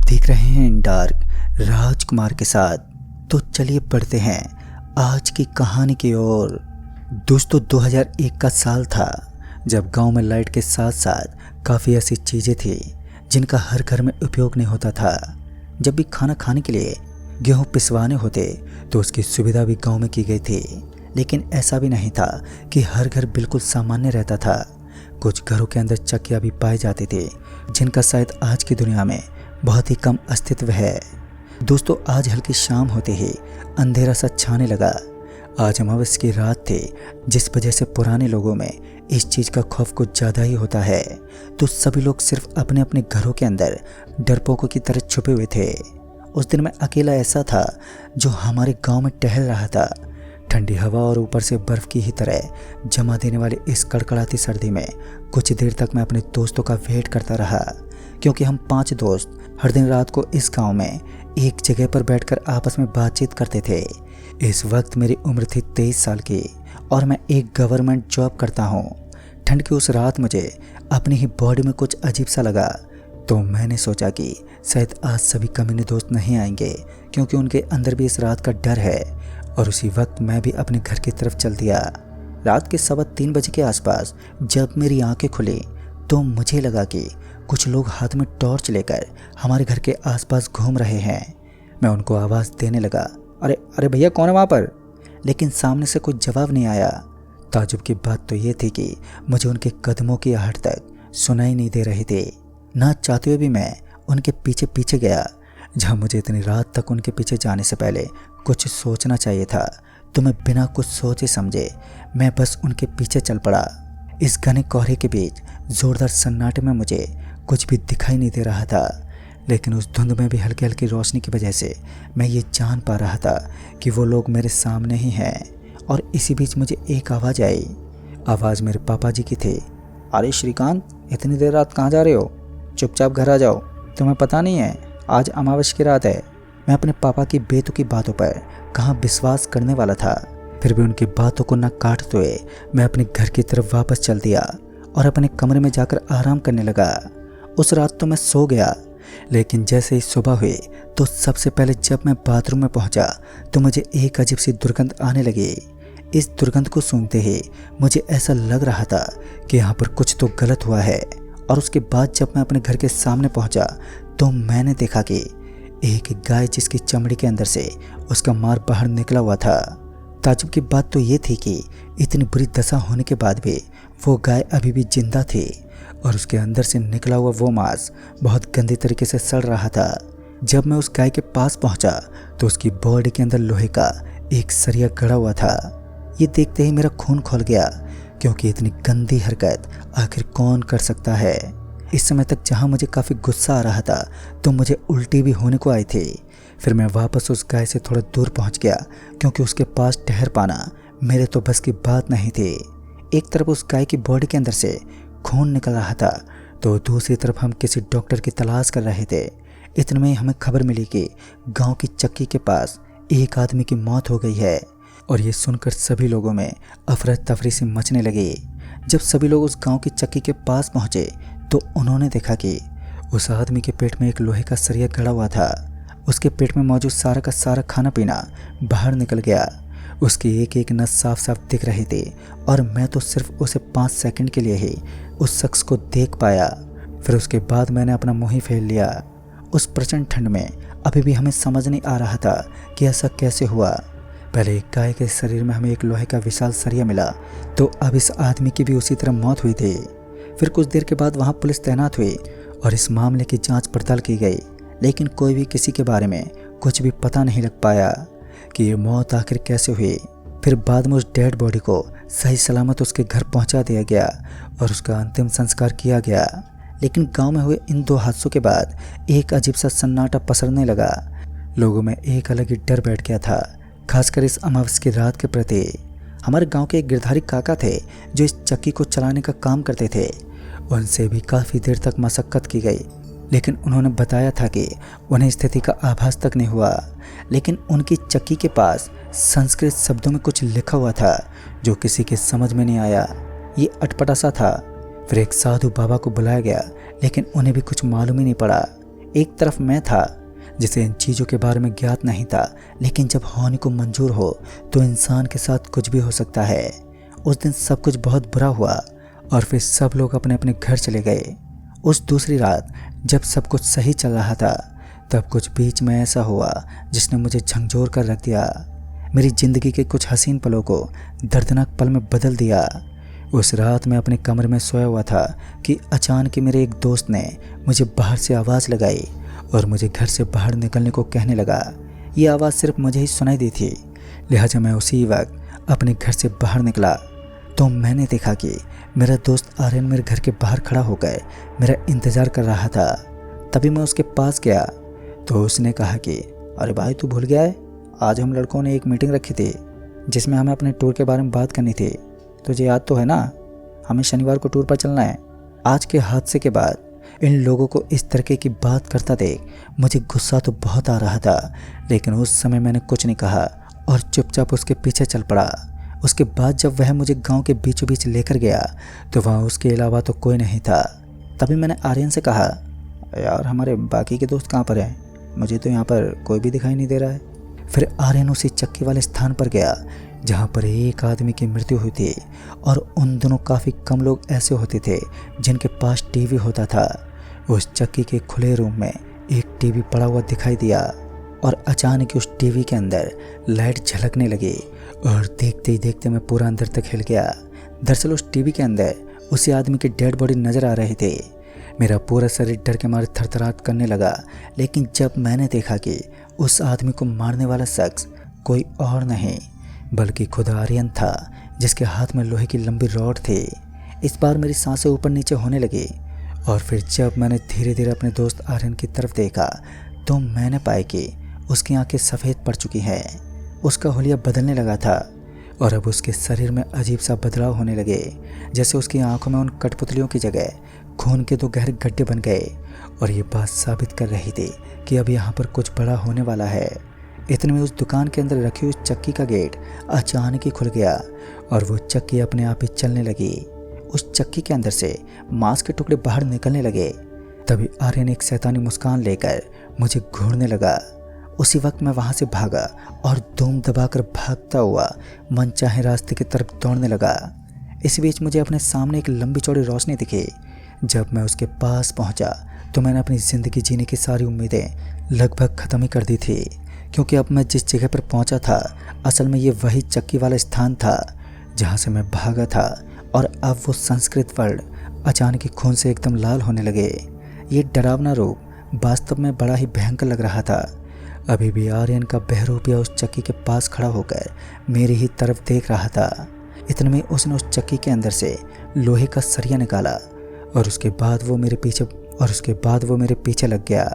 देख रहे हैं इन डार्क राजकुमार के साथ। तो चलिए बढ़ते हैं आज की कहानी की ओर। दोस्तों 2001 का साल था जब गांव में लाइट के साथ साथ काफ़ी ऐसी चीज़ें थी जिनका हर घर में उपयोग नहीं होता था। जब भी खाना खाने के लिए गेहूं पिसवाने होते तो उसकी सुविधा भी गांव में की गई थी, लेकिन ऐसा भी नहीं था कि हर घर बिल्कुल सामान्य रहता था। कुछ घरों के अंदर चक्कियाँ भी पाए जाते थे जिनका शायद आज की दुनिया में बहुत ही कम अस्तित्व है। दोस्तों आज हल्की शाम होते ही अंधेरा सा छाने लगा। आज अमावस्या की रात थी, जिस वजह से पुराने लोगों में इस चीज़ का खौफ कुछ ज़्यादा ही होता है। तो सभी लोग सिर्फ अपने अपने घरों के अंदर डरपोकों की तरह छुपे हुए थे। उस दिन मैं अकेला ऐसा था जो हमारे गांव में टहल रहा था। ठंडी हवा और ऊपर से बर्फ़ की ही तरह जमा देने वाली इस कड़कड़ाती सर्दी में कुछ देर तक मैं अपने दोस्तों का वेट करता रहा, क्योंकि हम 5 दोस्त हर दिन रात को इस गांव में एक जगह पर बैठकर आपस में बातचीत करते थे। इस वक्त मेरी उम्र थी 23 साल की और मैं एक गवर्नमेंट जॉब करता हूँ। ठंड की उस रात मुझे अपनी ही बॉडी में कुछ अजीब सा लगा, तो मैंने सोचा कि शायद आज सभी कमीने दोस्त नहीं आएंगे, क्योंकि उनके अंदर भी इस रात का डर है। और उसी वक्त मैं भी अपने घर की तरफ चल दिया। रात के 3:15 बजे के आसपास जब मेरी आंखें खुली तो मुझे लगा कि कुछ लोग हाथ में टॉर्च लेकर हमारे घर के आसपास घूम रहे हैं। मैं उनको आवाज़ देने लगा, अरे अरे भैया कौन है वहाँ पर? लेकिन सामने से कोई जवाब नहीं आया। ताजुब की बात तो ये थी कि मुझे उनके कदमों की आहट तक सुनाई नहीं दे रही थी। ना चाहते हुए भी मैं उनके पीछे पीछे गया। जहाँ मुझे इतनी रात तक उनके पीछे जाने से पहले कुछ सोचना चाहिए था, तो मैं बिना कुछ सोचे समझे मैं बस उनके पीछे चल पड़ा। इस घने कोहरे के बीच ज़ोरदार सन्नाटे में मुझे कुछ भी दिखाई नहीं दे रहा था, लेकिन उस धुंध में भी हल्की हल्की रोशनी की वजह से मैं ये जान पा रहा था कि वो लोग मेरे सामने ही हैं। और इसी बीच मुझे एक आवाज़ आई। आवाज़ मेरे पापा जी की थी। अरे श्रीकांत, इतनी देर रात कहाँ जा रहे हो? चुपचाप घर आ जाओ, तुम्हें पता नहीं है आज अमावस्या की रात है। मैं अपने पापा की बेतुकी बातों पर कहाँ विश्वास करने वाला था, फिर भी उनकी बातों को न काटते हुए मैं अपने घर की तरफ वापस चल दिया और अपने कमरे में जाकर आराम करने लगा। उस रात तो मैं सो गया, लेकिन जैसे ही सुबह हुई तो सबसे पहले जब मैं बाथरूम में पहुंचा तो मुझे एक अजीब सी दुर्गंध आने लगी। इस दुर्गंध को सूंघते ही मुझे ऐसा लग रहा था कि यहाँ पर कुछ तो गलत हुआ है। और उसके बाद जब मैं अपने घर के सामने पहुंचा तो मैंने देखा कि एक गाय जिसकी चमड़ी के अंदर से उसका मार बाहर निकला हुआ था। ताज्जुब की बात तो ये थी कि इतनी बुरी दशा होने के बाद भी वो गाय अभी भी जिंदा थी और उसके अंदर से निकला हुआ वो मांस बहुत गंदे तरीके से सड़ रहा था। जब मैं उस गाय के पास पहुंचा तो उसकी बॉडी के अंदर लोहे का एक सरिया गड़ा हुआ था। ये देखते ही मेरा खून खौल गया, क्योंकि इतनी गंदी हरकत आखिर कौन कर सकता है। इस समय तक जहां मुझे काफ़ी गुस्सा आ रहा था तो मुझे उल्टी भी होने को आई थी। फिर मैं वापस उस गाय से थोड़ा दूर पहुंच गया, क्योंकि उसके पास ठहर पाना मेरे तो बस की बात नहीं थी। एक तरफ उस गाय की बॉडी के अंदर से खून निकल रहा था तो दूसरी तरफ हम किसी डॉक्टर की तलाश कर रहे थे। इतने में हमें खबर मिली कि गांव की चक्की के पास एक आदमी की मौत हो गई है। और ये सुनकर सभी लोगों में अफरा तफरी सी मचने लगी। जब सभी लोग उस गांव की चक्की के पास पहुंचे तो उन्होंने देखा कि उस आदमी के पेट में एक लोहे का सरिया गड़ा हुआ था। उसके पेट में मौजूद सारा का सारा खाना पीना बाहर निकल गया। उसकी एक एक नस साफ साफ दिख रही थी और मैं तो सिर्फ उसे 5 सेकंड के लिए ही उस शख्स को देख पाया। फिर उसके बाद मैंने अपना मुंह ही फेर लिया। उस प्रचंड ठंड में अभी भी हमें समझ नहीं आ रहा था कि ऐसा कैसे हुआ। पहले एक गाय के शरीर में हमें एक लोहे का विशाल सरिया मिला, तो अब इस आदमी की भी उसी तरह मौत हुई थी। फिर कुछ देर के बाद वहाँ पुलिस तैनात हुई और इस मामले की जाँच पड़ताल की गई, लेकिन कोई भी किसी के बारे में कुछ भी पता नहीं लग पाया कि ये मौत आखिर कैसे हुई। फिर बाद में उस डेड बॉडी को सही सलामत उसके घर पहुंचा दिया गया और उसका अंतिम संस्कार किया गया। लेकिन गांव में हुए इन 2 हादसों के बाद एक अजीब सा सन्नाटा पसरने लगा। लोगों में एक अलग ही डर बैठ गया था, खासकर इस अमावस्या की रात के प्रति। हमारे गांव के एक गिरधारी काका थे जो इस चक्की को चलाने का काम करते थे। उनसे भी काफ़ी देर तक मशक्कत की गई, लेकिन उन्होंने बताया था कि उन्हें स्थिति का आभास तक नहीं हुआ। लेकिन उनकी चक्की के पास संस्कृत शब्दों में कुछ लिखा हुआ था जो किसी के समझ में नहीं आया। ये अटपटा सा था। फिर एक साधु बाबा को बुलाया गया, लेकिन उन्हें भी कुछ मालूम ही नहीं पड़ा। एक तरफ मैं था जिसे इन चीज़ों के बारे में ज्ञात नहीं था, लेकिन जब होने को मंजूर हो तो इंसान के साथ कुछ भी हो सकता है। उस दिन सब कुछ बहुत बुरा हुआ और फिर सब लोग अपने अपने घर चले गए। उस दूसरी रात जब सब कुछ सही चल रहा था, तब कुछ बीच में ऐसा हुआ जिसने मुझे झंझोर कर रख दिया। मेरी ज़िंदगी के कुछ हसीन पलों को दर्दनाक पल में बदल दिया। उस रात मैं अपने कमरे में सोया हुआ था कि अचानक मेरे एक दोस्त ने मुझे बाहर से आवाज़ लगाई और मुझे घर से बाहर निकलने को कहने लगा। ये आवाज़ सिर्फ मुझे ही सुनाई दी थी, लिहाजा मैं उसी वक्त अपने घर से बाहर निकला तो मैंने देखा कि मेरा दोस्त आर्यन मेरे घर के बाहर खड़ा होकर मेरा इंतज़ार कर रहा था। तभी मैं उसके पास गया तो उसने कहा कि अरे भाई, तू भूल गया है, आज हम लड़कों ने एक मीटिंग रखी थी जिसमें हमें अपने टूर के बारे में बात करनी थी। तुझे याद तो है ना, हमें शनिवार को टूर पर चलना है। आज के हादसे के बाद इन लोगों को इस तरीके की बात करता देख मुझे गुस्सा तो बहुत आ रहा था, लेकिन उस समय मैंने कुछ नहीं कहा और चुपचाप उसके पीछे चल पड़ा। उसके बाद जब वह मुझे गांव के बीचों बीच लेकर गया तो वहाँ उसके अलावा तो कोई नहीं था। तभी मैंने आर्यन से कहा, यार हमारे बाकी के दोस्त कहाँ पर हैं? मुझे तो यहाँ पर कोई भी दिखाई नहीं दे रहा है। फिर आर्यन उसी चक्की वाले स्थान पर गया जहाँ पर एक आदमी की मृत्यु हुई थी और उन दिनों काफ़ी कम लोग ऐसे होते थे जिनके पास टीवी होता था। उस चक्की के खुले रूम में एक टीवी पड़ा हुआ दिखाई दिया और अचानक उस टीवी के अंदर लाइट झलकने लगी और देखते ही देखते मैं पूरा अंदर तक हिल गया। दरअसल उस टीवी के अंदर उसी आदमी की डेड बॉडी नज़र आ रही थी। मेरा पूरा शरीर डर के मारे थरथराहट करने लगा, लेकिन जब मैंने देखा कि उस आदमी को मारने वाला शख्स कोई और नहीं बल्कि खुद आर्यन था, जिसके हाथ में लोहे की लंबी रॉड थी। इस बार मेरी सांसें ऊपर नीचे होने लगी और फिर जब मैंने धीरे धीरे अपने दोस्त आर्यन की तरफ देखा तो मैंने पाया कि उसकी आंखें सफ़ेद पड़ चुकी हैं। उसका हुलिया बदलने लगा था और अब उसके शरीर में अजीब सा बदलाव होने लगे, जैसे उसकी आंखों में उन कठपुतलियों की जगह खून के 2 गहरे गड्ढे बन गए और ये बात साबित कर रही थी कि अब यहाँ पर कुछ बड़ा होने वाला है। इतने में उस दुकान के अंदर रखी हुई चक्की का गेट अचानक ही खुल गया और वो चक्की अपने आप ही चलने लगी। उस चक्की के अंदर से मांस के टुकड़े बाहर निकलने लगे। तभी आर्यन एक शैतानी मुस्कान लेकर मुझे घूरने लगा। उसी वक्त मैं वहाँ से भागा और धूम दबाकर भागता हुआ मनचाहे रास्ते की तरफ दौड़ने लगा। इस बीच मुझे अपने सामने एक लंबी चौड़ी रोशनी दिखी। जब मैं उसके पास पहुँचा तो मैंने अपनी ज़िंदगी जीने की सारी उम्मीदें लगभग ख़त्म ही कर दी थी, क्योंकि अब मैं जिस जगह पर पहुँचा था असल में ये वही चक्की वाला स्थान था जहाँ से मैं भागा था और अब वो संस्कृत वर्ड अचानक ही खून से एकदम लाल होने लगे। ये डरावना रूप वास्तव में बड़ा ही भयंकर लग रहा था। अभी भी आर्यन का बहरूपिया उस चक्की के पास खड़ा होकर मेरी ही तरफ देख रहा था। इतने में उसने उस चक्की के अंदर से लोहे का सरिया निकाला और उसके बाद वो मेरे पीछे लग गया।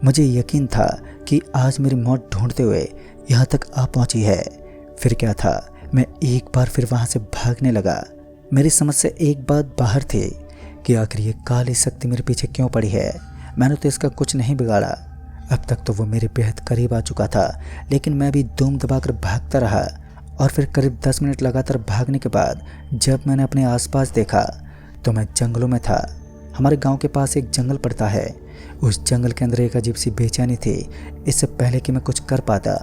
मुझे यकीन था कि आज मेरी मौत ढूंढते हुए यहाँ तक आ पहुँची है। फिर क्या था, मैं एक बार फिर वहाँ से भागने लगा। मेरी समझ से एक बात बाहर थी कि आखिर ये काली शक्ति मेरे पीछे क्यों पड़ी है। मैंने तो इसका कुछ नहीं बिगाड़ा। अब तक तो वो मेरे बेहद करीब आ चुका था, लेकिन मैं भी धूम दबाकर भागता रहा और फिर करीब 10 मिनट लगातार भागने के बाद जब मैंने अपने आसपास देखा तो मैं जंगलों में था। हमारे गांव के पास एक जंगल पड़ता है। उस जंगल के अंदर एक अजीब सी बेचैनी थी। इससे पहले कि मैं कुछ कर पाता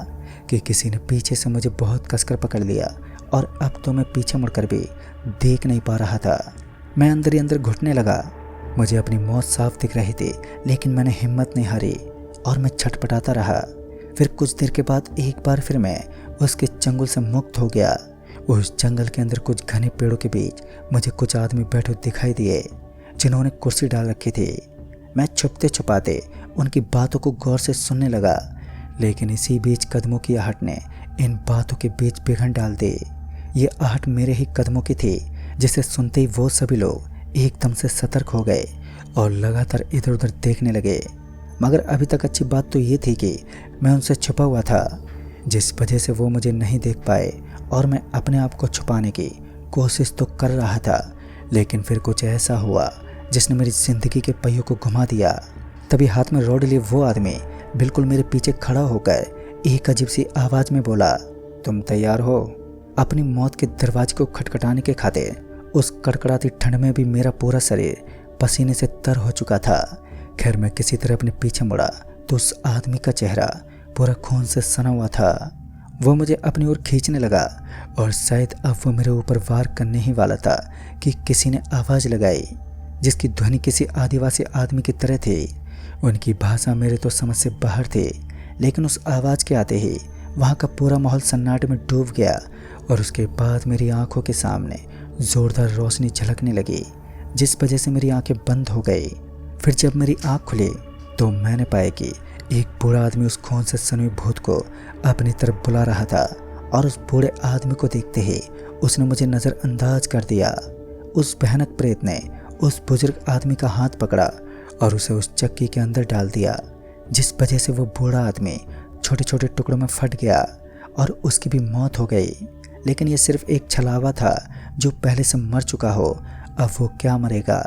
कि किसी ने पीछे से मुझे बहुत कसकर पकड़ लिया और अब तो मैं पीछे मुड़कर भी देख नहीं पा रहा था। मैं अंदर ही अंदर घुटने लगा। मुझे अपनी मौत साफ दिख रही थी, लेकिन मैंने हिम्मत नहीं हारी और मैं छटपटाता रहा। फिर कुछ देर के बाद एक बार फिर मैं उसके चंगुल से मुक्त हो गया। उस जंगल के अंदर कुछ घने पेड़ों के बीच मुझे कुछ आदमी बैठे दिखाई दिए जिन्होंने कुर्सी डाल रखी थी। मैं छुपते छुपाते उनकी बातों को गौर से सुनने लगा, लेकिन इसी बीच कदमों की आहट ने इन बातों के बीच बिघन डाल दी। ये आहट मेरे ही कदमों की थी, जिसे सुनते ही वो सभी लोग एकदम से सतर्क हो गए और लगातार इधर उधर देखने लगे। मगर अभी तक अच्छी बात तो ये थी कि मैं उनसे छुपा हुआ था, जिस वजह से वो मुझे नहीं देख पाए और मैं अपने आप को छुपाने की कोशिश तो कर रहा था, लेकिन फिर कुछ ऐसा हुआ जिसने मेरी ज़िंदगी के पहियों को घुमा दिया। तभी हाथ में रॉड लिए वो आदमी बिल्कुल मेरे पीछे खड़ा होकर एक अजीब सी आवाज़ में बोला, तुम तैयार हो? अपनी मौत के दरवाजे को खटखटाने के खातिर उस कड़कड़ाती ठंड में भी मेरा पूरा शरीर पसीने से तर हो चुका था, खैर मैं किसी तरह अपने पीछे मुड़ा तो उस आदमी का चेहरा पूरा खून से सना हुआ था। वो मुझे अपनी ओर खींचने लगा और शायद अब वो मेरे ऊपर वार करने ही वाला था कि किसी ने आवाज़ लगाई, जिसकी ध्वनि किसी आदिवासी आदमी की तरह थी। उनकी भाषा मेरे तो समझ से बाहर थी, लेकिन उस आवाज़ के आते ही वहाँ का पूरा माहौल सन्नाटे में डूब गया और उसके बाद मेरी आंखों के सामने ज़ोरदार रोशनी झलकने लगी, जिस वजह से मेरी आंखें बंद हो गई। फिर जब मेरी आंख खुली तो मैंने पाया कि एक बूढ़ा आदमी उस खून से सने हुए भूत को अपनी तरफ बुला रहा था और उस बूढ़े आदमी को देखते ही उसने मुझे नज़रअंदाज कर दिया। उस भयानक प्रेत ने उस बुजुर्ग आदमी का हाथ पकड़ा और उसे उस चक्की के अंदर डाल दिया, जिस वजह से वो बूढ़ा आदमी छोटे छोटे टुकड़ों में फट गया और उसकी भी मौत हो गई। लेकिन ये सिर्फ एक छलावा था, जो पहले से मर चुका हो अब वो क्या मरेगा।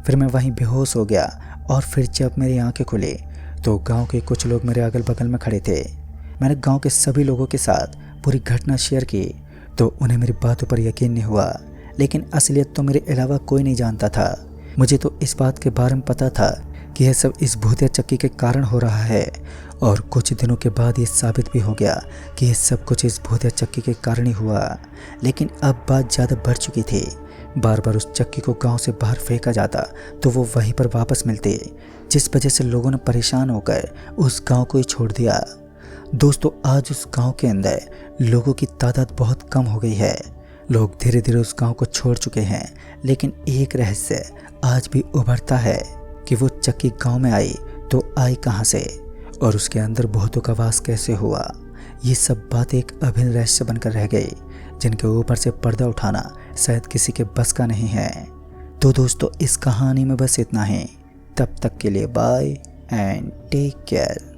फिर मैं वहीं बेहोश हो गया और फिर जब मेरी आंखें खुली तो गांव के कुछ लोग मेरे अगल बगल में खड़े थे। मैंने गांव के सभी लोगों के साथ पूरी घटना शेयर की तो उन्हें मेरी बातों पर यकीन नहीं हुआ, लेकिन असलियत तो मेरे अलावा कोई नहीं जानता था। मुझे तो इस बात के बारे में पता था कि यह सब इस भूतिया चक्की के कारण हो रहा है, और कुछ दिनों के बाद ये साबित भी हो गया कि यह सब कुछ इस भूतिया चक्की के कारण ही हुआ। लेकिन अब बात ज़्यादा बढ़ चुकी थी। बार बार उस चक्की को गांव से बाहर फेंका जाता तो वो वहीं पर वापस मिलती, जिस वजह से लोगों ने परेशान होकर उस गांव को ही छोड़ दिया। दोस्तों, आज उस गांव के अंदर लोगों की तादाद बहुत कम हो गई है। लोग धीरे धीरे उस गांव को छोड़ चुके हैं, लेकिन एक रहस्य आज भी उभरता है कि वो चक्की गांव में आई तो आई कहां से और उसके अंदर भूतों का वास कैसे हुआ। ये सब बातें एक अभिन्न रहस्य बनकर रह गई, जिनके ऊपर से पर्दा उठाना शायद किसी के बस का नहीं है। तो दोस्तों, इस कहानी में बस इतना ही। तब तक के लिए बाय एंड टेक केयर।